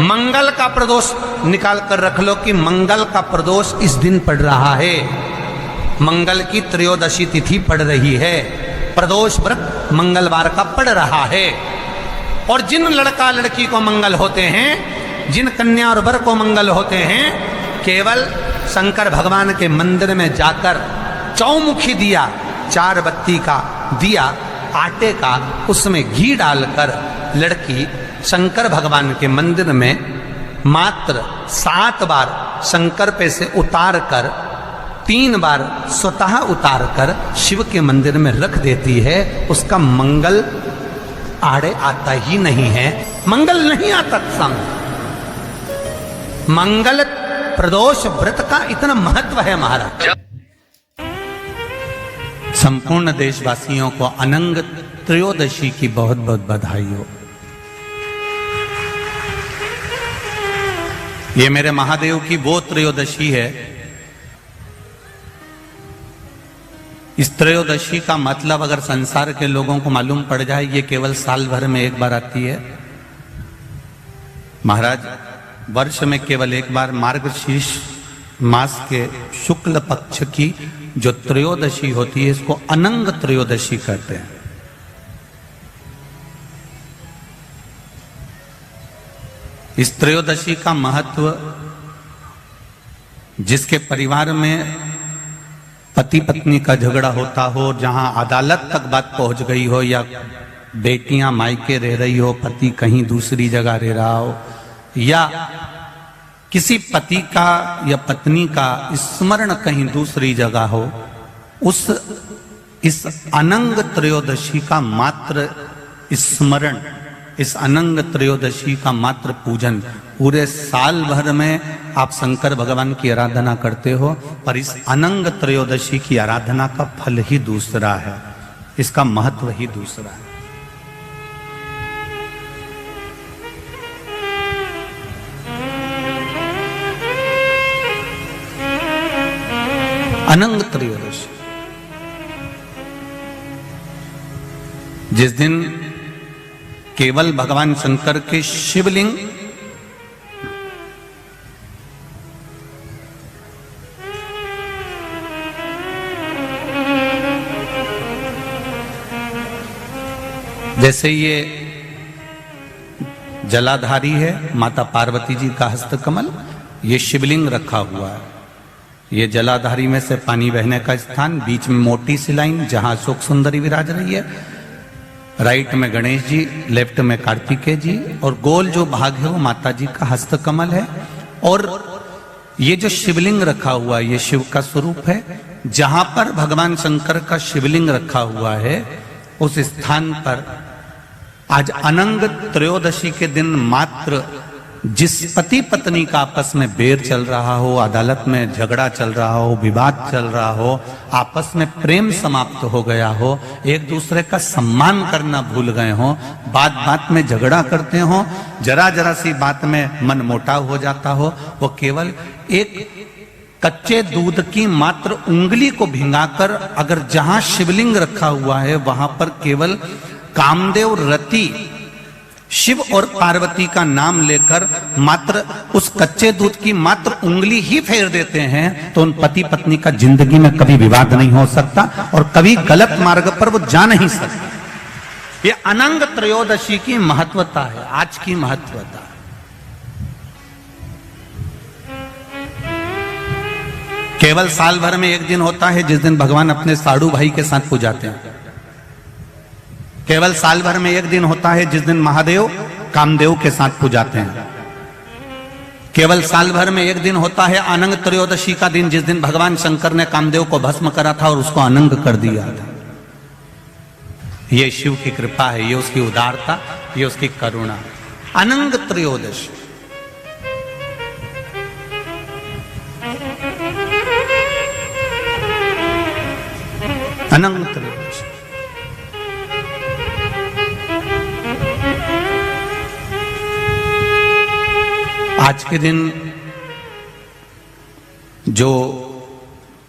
मंगल का प्रदोष निकाल कर रख लो कि मंगल का प्रदोष इस दिन पड़ रहा है, मंगल की त्रयोदशी तिथि पड़ रही है, प्रदोष व्रत मंगलवार का पड़ रहा है। और जिन लड़का लड़की को मंगल होते हैं, जिन कन्या और वर को मंगल होते हैं, केवल शंकर भगवान के मंदिर में जाकर चौमुखी दिया, 4 बत्ती का दिया आटे का, उसमें घी डालकर लड़की शंकर भगवान के मंदिर में मात्र 7 बार शंकर पे से उतार कर 3 बार स्वतः उतार कर शिव के मंदिर में रख देती है। उसका मंगल आड़े आता ही नहीं है, मंगल नहीं आता सामने। मंगल प्रदोष व्रत का इतना महत्व है महाराज। संपूर्ण देशवासियों को अनंग त्रयोदशी की बहुत बहुत बधाई हो। ये मेरे महादेव की वो त्रयोदशी है। इस त्रयोदशी का मतलब अगर संसार के लोगों को मालूम पड़ जाए, ये केवल साल भर में एक बार आती है महाराज। वर्ष में केवल एक बार मार्गशीर्ष मास के शुक्ल पक्ष की जो त्रयोदशी होती है, इसको अनंग त्रयोदशी कहते हैं। इस त्रयोदशी का महत्व, जिसके परिवार में पति पत्नी का झगड़ा होता हो, जहां अदालत तक बात पहुंच गई हो, या बेटियां मायके रह रही हो, पति कहीं दूसरी जगह रह रहा हो, या किसी पति का या पत्नी का स्मरण कहीं दूसरी जगह हो, इस अनंग त्रयोदशी का मात्र स्मरण, इस अनंग त्रयोदशी का मात्र पूजन, पूरे साल भर में आप शंकर भगवान की आराधना करते हो, पर इस अनंग त्रयोदशी की आराधना का फल ही दूसरा है, इसका महत्व ही दूसरा है। अनंग त्रयोदशी, जिस दिन केवल भगवान शंकर के शिवलिंग जैसे ये जलाधारी है माता पार्वती जी का हस्तकमल, ये शिवलिंग रखा हुआ है। ये जलाधारी में से पानी बहने का स्थान, बीच में मोटी सी लाइन जहां अशोक सुंदरी विराज रही है, राइट में गणेश जी, लेफ्ट में कार्तिकेय जी, और गोल जो भाग है वो माता जी का हस्तकमल है। और ये जो शिवलिंग रखा हुआ है, ये शिव का स्वरूप है। जहां पर भगवान शंकर का शिवलिंग रखा हुआ है, उस स्थान पर आज अनंग त्रयोदशी के दिन मात्र जिस पति पत्नी का आपस में बैर चल रहा हो, अदालत में झगड़ा चल रहा हो, विवाद चल रहा हो, आपस में प्रेम समाप्त हो गया हो, एक दूसरे का सम्मान करना भूल गए हो, बात बात में झगड़ा करते हो, जरा जरा सी बात में मन मोटाव हो जाता हो, वो केवल एक कच्चे दूध की मात्र उंगली को भिंगाकर अगर जहां शिवलिंग रखा हुआ है वहां पर केवल कामदेव रति शिव और पार्वती का नाम लेकर मात्र उस कच्चे दूध की मात्र उंगली ही फेर देते हैं, तो उन पति पत्नी का जिंदगी में कभी विवाद नहीं हो सकता और कभी गलत मार्ग पर वो जा नहीं सकते। ये अनंग त्रयोदशी की महत्वता है, आज की महत्वता। केवल साल भर में एक दिन होता है जिस दिन भगवान अपने साड़ू भाई के साथ पूजाते हैं। केवल साल भर में एक दिन होता है जिस दिन महादेव कामदेव के साथ पूजाते हैं। केवल साल भर में एक दिन होता है अनंग त्रयोदशी का दिन, जिस दिन भगवान शंकर ने कामदेव को भस्म करा था और उसको अनंग कर दिया था। ये शिव की कृपा है, ये उसकी उदारता, ये उसकी करुणा। अनंग त्रयोदशी, अनंग त्रयोदशी। आज के दिन जो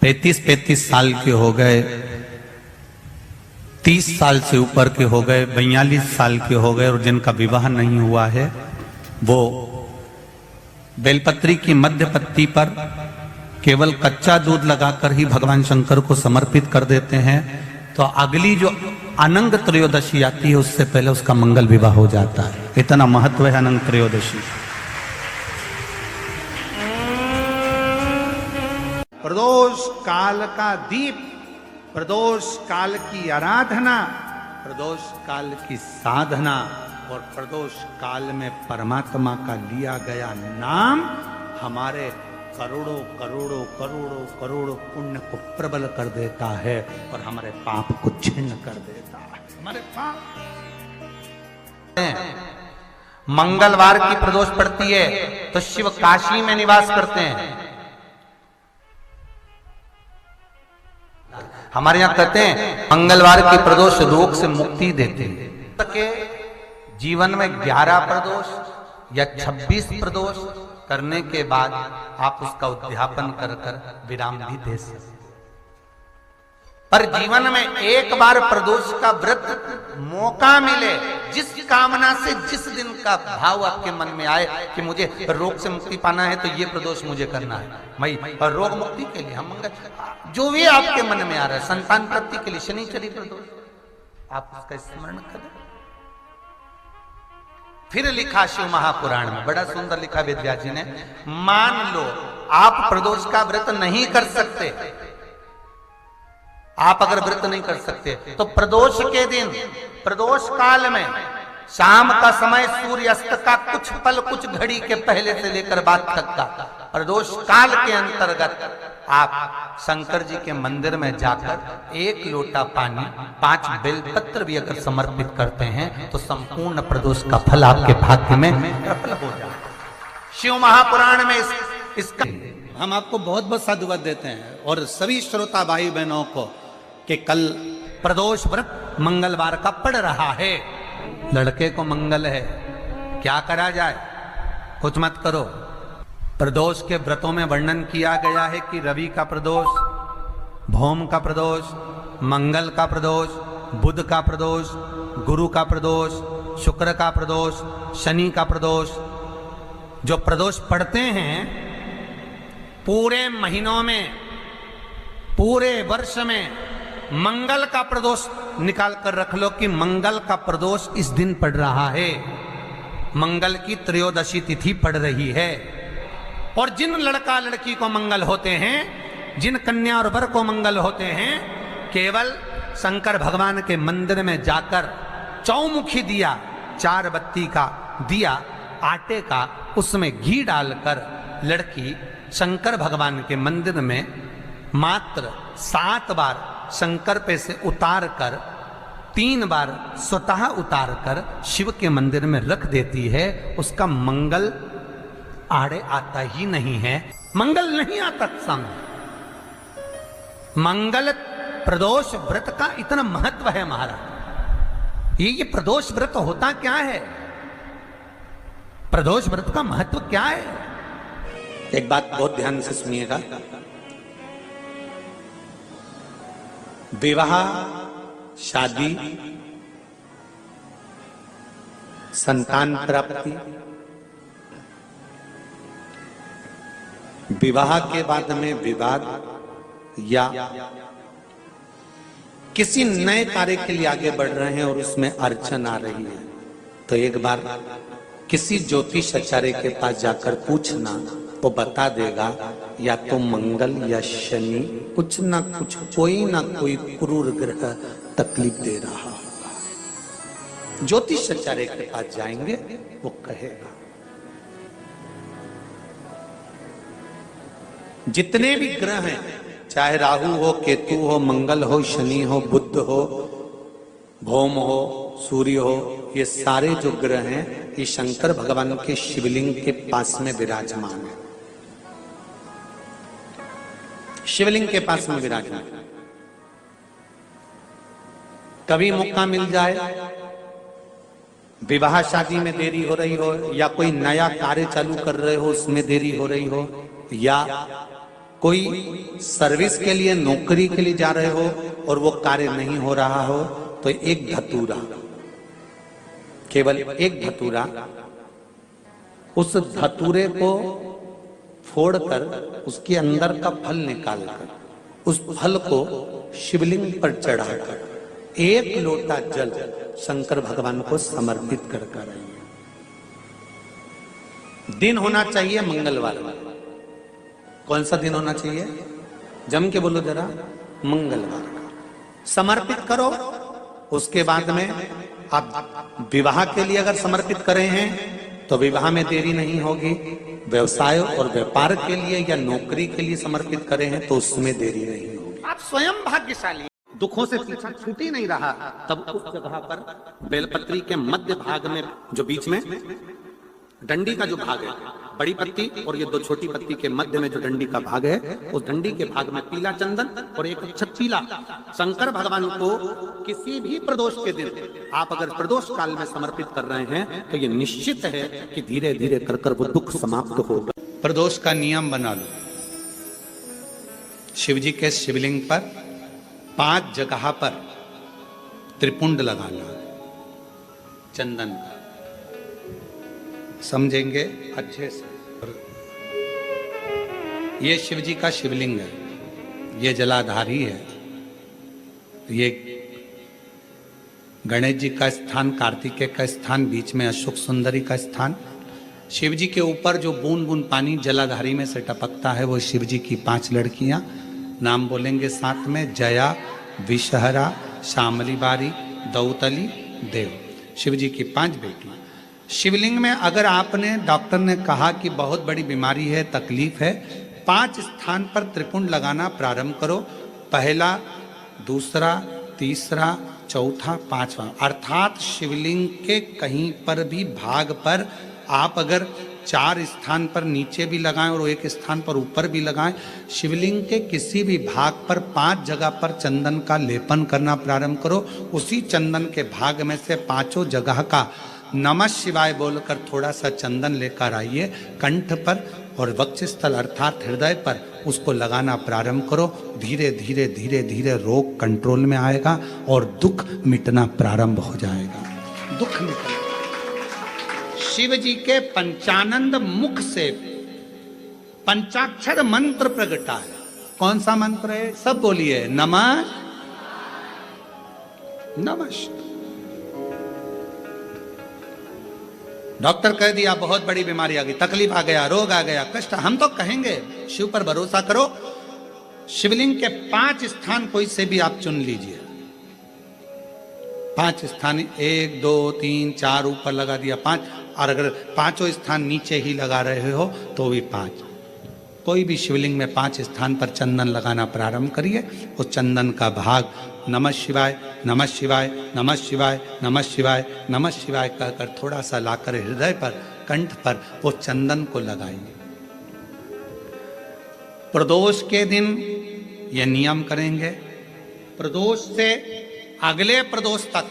35 साल के हो गए, 30 साल से ऊपर के हो गए, 42 साल के हो गए और जिनका विवाह नहीं हुआ है, वो बेलपत्री की मध्य पत्ती पर केवल कच्चा दूध लगाकर ही भगवान शंकर को समर्पित कर देते हैं, तो अगली जो अनंग त्रयोदशी आती है उससे पहले उसका मंगल विवाह हो जाता है। इतना महत्व है अनंग त्रयोदशी। प्रदोष काल का दीप, प्रदोष काल की आराधना, प्रदोष काल की साधना और प्रदोष काल में परमात्मा का लिया गया नाम हमारे करोड़ों करोड़ों करोड़ों करोड़ों पुण्य को प्रबल कर देता है और हमारे पाप को छिन्न कर देता है। हमारे पाप मंगलवार की प्रदोष पड़ती है तो शिव काशी में निवास करते हैं। हमारे यहां कहते हैं मंगलवार की प्रदोष रोग से मुक्ति देते हैं। जीवन में 11 प्रदोष या 26 प्रदोष करने के बाद आप उसका उद्यापन कर विराम भी दे सकते, पर जीवन में एक बार प्रदोष का व्रत मौका मिले, जिस कामना से जिस दिन का भाव आपके मन में आए कि मुझे रोग से मुक्ति पाना है तो ये प्रदोष मुझे करना है, मैं और रोग मुक्ति के लिए हम मंगल जो भी आपके मन में आ रहा है, संतान प्राप्ति के लिए शनिचरी प्रदोष, आप उसका स्मरण करें। फिर लिखा शिव महापुराण में, बड़ा सुंदर लिखा वेद व्यास जी ने, मान लो आप प्रदोष का व्रत नहीं कर सकते, आप अगर व्रत नहीं कर सकते तो प्रदोष के दिन, प्रदोष काल में शाम का समय सूर्यास्त का कुछ पल कुछ घड़ी के पहले से लेकर बाद तक का प्रदोष काल के अंतर्गत आप शंकर जी के मंदिर में जाकर 1 लोटा पानी 5 बेलपत्र भी अगर समर्पित करते हैं तो संपूर्ण प्रदोष का फल आपके भाग्य में प्रबल हो जाए। शिव महापुराण में इसका हम आपको बहुत बहुत साधुवाद देते हैं और सभी श्रोता भाई बहनों को कि कल प्रदोष व्रत मंगलवार का पड़ रहा है। लड़के को मंगल है, क्या करा जाए, कुछ मत करो। प्रदोष के व्रतों में वर्णन किया गया है कि रवि का प्रदोष, भौम का प्रदोष, मंगल का प्रदोष, बुध का प्रदोष, गुरु का प्रदोष, शुक्र का प्रदोष, शनि का प्रदोष। जो प्रदोष पड़ते हैं पूरे महीनों में, पूरे वर्ष में, मंगल का प्रदोष निकाल कर रख लो कि मंगल का प्रदोष इस दिन पड़ रहा है, मंगल की त्रयोदशी तिथि पड़ रही है। और जिन लड़का लड़की को मंगल होते हैं, जिन कन्या और वर को मंगल होते हैं, केवल शंकर भगवान के मंदिर में जाकर चौमुखी दिया, 4 बत्ती का दिया आटे का, उसमें घी डालकर लड़की शंकर भगवान के मंदिर में मात्र 7 बार शंकर पे से उतार कर 3 बार स्वतः उतार कर शिव के मंदिर में रख देती है, उसका मंगल आड़े आता ही नहीं है, मंगल नहीं आता सामने। मंगल प्रदोष व्रत का इतना महत्व है महाराज। ये प्रदोष व्रत होता क्या है, प्रदोष व्रत का महत्व क्या है? एक बात बहुत ध्यान से सुनिएगा। विवाह, शादी, संतान प्राप्ति, विवाह के बाद में विवाद या किसी नए कार्य के लिए आगे बढ़ रहे हैं और उसमें अड़चन आ रही है, तो एक बार किसी ज्योतिष आचार्य के पास जाकर पूछना, वो बता देगा या तो मंगल या शनि कुछ ना कुछ, कोई ना कोई क्रूर ग्रह तकलीफ दे रहा होगा। ज्योतिष आचार्य के पास जाएंगे, वो कहेगा। जितने भी ग्रह हैं, चाहे राहु हो, केतु हो, मंगल हो, शनि हो, बुध हो, भौम हो, सूर्य हो, ये सारे जो ग्रह हैं ये शंकर भगवान के शिवलिंग के पास में विराजमान है, शिवलिंग के पास में विराजमान। कभी मौका मिल जाए, विवाह शादी में देरी हो रही हो, या कोई नया कार्य चालू कर रहे हो उसमें देरी हो रही हो, या कोई सर्विस के लिए, नौकरी के लिए जा रहे हो और वो कार्य नहीं हो रहा हो, तो एक धतूरा, केवल एक धतूरा, उस धतूरे को फोड़कर उसके अंदर का फल निकालकर उस फल को शिवलिंग पर चढ़ाकर 1 लोटा जल शंकर भगवान को समर्पित कर आइए। दिन होना चाहिए मंगलवार। कौन सा दिन होना चाहिए? जम के बोलो जरा, मंगलवार का समर्पित करो। उसके बाद में आप विवाह के लिए अगर समर्पित करे हैं तो विवाह में देरी नहीं होगी। व्यवसाय और व्यापार के लिए या नौकरी के लिए समर्पित करे हैं तो उसमें देरी नहीं होगी। आप स्वयं भाग्यशाली। दुखों से पीछा छूट ही नहीं रहा, तब उस जगह पर बेलपत्री के मध्य भाग में, जो बीच में डंडी का जो भाग है, बड़ी पत्ती और ये 2 छोटी पत्ती के मध्य में जो डंडी का भाग है, उस डंडी के भाग में पीला चंदन और एक अक्षत पीला शंकर भगवान को किसी भी प्रदोष के दिन आप अगर प्रदोष काल में समर्पित कर रहे हैं तो ये निश्चित है कि धीरे धीरे कर वो दुख समाप्त होगा। प्रदोष का नियम बना लो। शिव जी के शिवलिंग पर 5 जगह पर त्रिपुंड लगाना चंदन का। समझेंगे अच्छे से। ये शिव जी का शिवलिंग है, ये जलाधारी है, ये गणेश जी का स्थान, कार्तिकेय का स्थान, बीच में अशोक सुंदरी का स्थान। शिव जी के ऊपर जो बूंद बूंद पानी जलाधारी में से टपकता है वो शिव जी की 5 लड़कियां। नाम बोलेंगे साथ में, जया, विषहरा, शामली बारी, दौतली, देव। शिव जी की 5 बेटियां। शिवलिंग में अगर आपने, डॉक्टर ने कहा कि बहुत बड़ी बीमारी है, तकलीफ है, 5 स्थान पर त्रिपुंड लगाना प्रारंभ करो। पहला, दूसरा, तीसरा, चौथा, 5वां। अर्थात शिवलिंग के कहीं पर भी भाग पर आप अगर 4 स्थान पर नीचे भी लगाएं और 1 स्थान पर ऊपर भी लगाएं, शिवलिंग के किसी भी भाग पर 5 जगह पर चंदन का लेपन करना प्रारंभ करो। उसी चंदन के भाग में से 5 जगह का नमः शिवाय बोलकर थोड़ा सा चंदन लेकर आइए कंठ पर और वक्षस्थल अर्थात हृदय पर उसको लगाना प्रारंभ करो। धीरे धीरे धीरे धीरे रोग कंट्रोल में आएगा और दुख मिटना प्रारंभ हो जाएगा। दुख मिटना। शिव जी के पंचानंद मुख से पंचाक्षर मंत्र प्रगटा है। कौन सा मंत्र है? सब बोलिए, नमः नमः। डॉक्टर कह दिया बहुत बड़ी बीमारी आ गई, तकलीफ आ गया, रोग आ गया, कष्ट, हम तो कहेंगे शिव पर भरोसा करो। शिवलिंग के 5 स्थान कोई से भी आप चुन लीजिए। 5 स्थान, 1 2 3 4 ऊपर लगा दिया 5, और अगर 5 स्थान नीचे ही लगा रहे हो तो भी 5। कोई भी शिवलिंग में 5 स्थान पर चंदन लगाना प्रारंभ करिए। उस चंदन का भाग नमः शिवाय नमः शिवाय नमः शिवाय नमः शिवाय नमः शिवाय कहकर थोड़ा सा लाकर हृदय पर, कंठ पर वो चंदन को लगाइए। प्रदोष के दिन ये नियम करेंगे। प्रदोष से अगले प्रदोष तक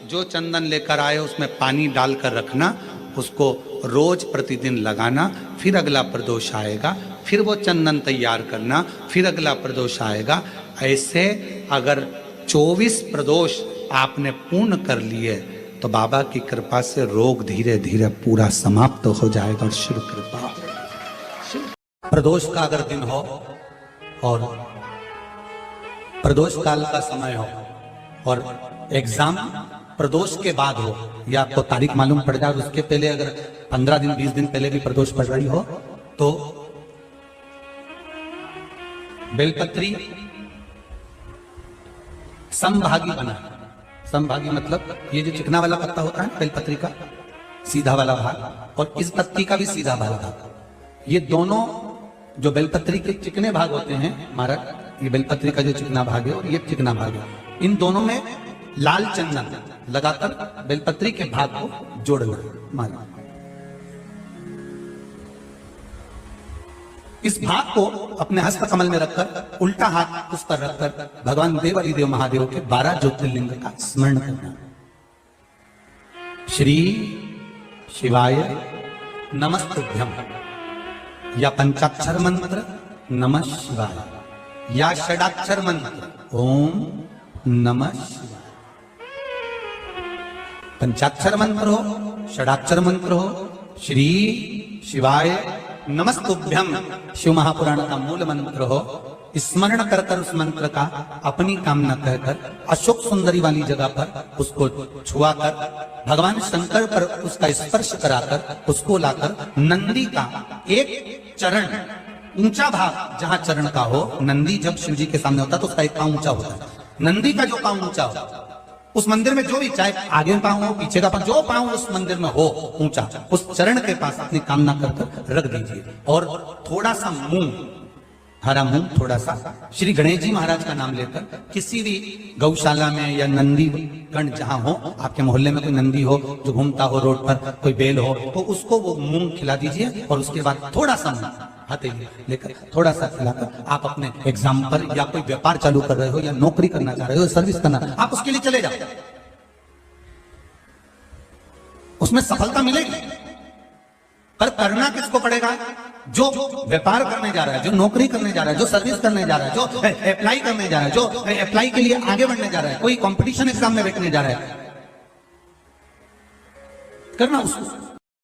जो चंदन लेकर आए उसमें पानी डालकर रखना, उसको रोज प्रतिदिन लगाना। फिर अगला प्रदोष आएगा, फिर वो चंदन तैयार करना, फिर अगला प्रदोष आएगा। ऐसे अगर 24 प्रदोष आपने पूर्ण कर लिए तो बाबा की कृपा से रोग धीरे धीरे पूरा समाप्त हो जाएगा और शिव कृपा। प्रदोष का अगर दिन हो और प्रदोष काल का समय हो और एग्जाम प्रदोष के बाद हो, या आपको तारीख मालूम पड़ जाए, उसके पहले अगर 15 दिन 20 दिन पहले भी प्रदोष पड़ रही हो तो बेलपत्री समभागी बना। समभागी मतलब ये जो चिकना वाला पत्ता होता है बेलपत्री का, सीधा वाला भाग, और इस पत्ती का भी सीधा वाला भाग, ये दोनों जो बेलपत्री के चिकने भाग होते हैं, महाराज, ये बेलपत्री का जो चिकना भाग है और ये चिकना भाग है, इन दोनों में लाल चंदन लगाकर बेलपत्री के भाग को जोड़ना। माना इस भाग को अपने हस्त कमल में रखकर उल्टा हाथ उस पर रखकर भगवान देव अधिदेव महादेव के 12 ज्योतिर्लिंग का स्मरण करना। श्री शिवाय नमस्तुभ्यम, या पंचाक्षर मंत्र नमः शिवाय, या षडाक्षर मंत्र ओम नमः शिवाय। पंचाक्षर मंत्र हो, षडाक्षर मंत्र हो, श्री शिवाय नमस्तुभ्यम शिव महापुराण का मूल मंत्र हो, स्मरण कर कर उस मंत्र का अपनी कामना कहकर अशोक सुंदरी वाली जगह पर उसको छुआ कर भगवान शंकर पर उसका स्पर्श कराकर उसको लाकर नंदी का एक चरण ऊंचा भाग जहां चरण का हो, नंदी जब शिव जी के सामने होता तो उसका एक पांव ऊंचा होता है, नंदी का जो पांव ऊंचा हो उस मंदिर में जो भी, चाहे आगे पांव हो पीछे का पांव, जो पांव उस मंदिर में हो ऊंचा, उस चरण के पास अपनी कामना कर रख दीजिए और थोड़ा सा मूंग, हरा मूंग थोड़ा सा, श्री गणेश जी महाराज का नाम लेकर किसी भी गौशाला में या नंदी गण जहां हो, आपके मोहल्ले में कोई नंदी हो जो घूमता हो रोड पर, कोई बेल हो, तो उसको वो मूंग खिला दीजिए और उसके बाद थोड़ा सा मूंग हथेली लेकर थोड़ा सा खिलाकर आप अपने एग्जाम पर या कोई व्यापार चालू कर रहे हो या नौकरी करना चाह रहे हो, सर्विस करना, आप उसके लिए चले जाओ, उसमें सफलता मिलेगी। पर करना किसको पड़ेगा? जो व्यापार करने जा रहा है, जो नौकरी करने जा रहा है, जो सर्विस करने जा रहा है, जो अप्लाई करने जा रहा है, जो अप्लाई के लिए आगे बढ़ने जा रहा है, कोई कंपटीशन एग्जाम में बैठने जा रहा है, करना उसको।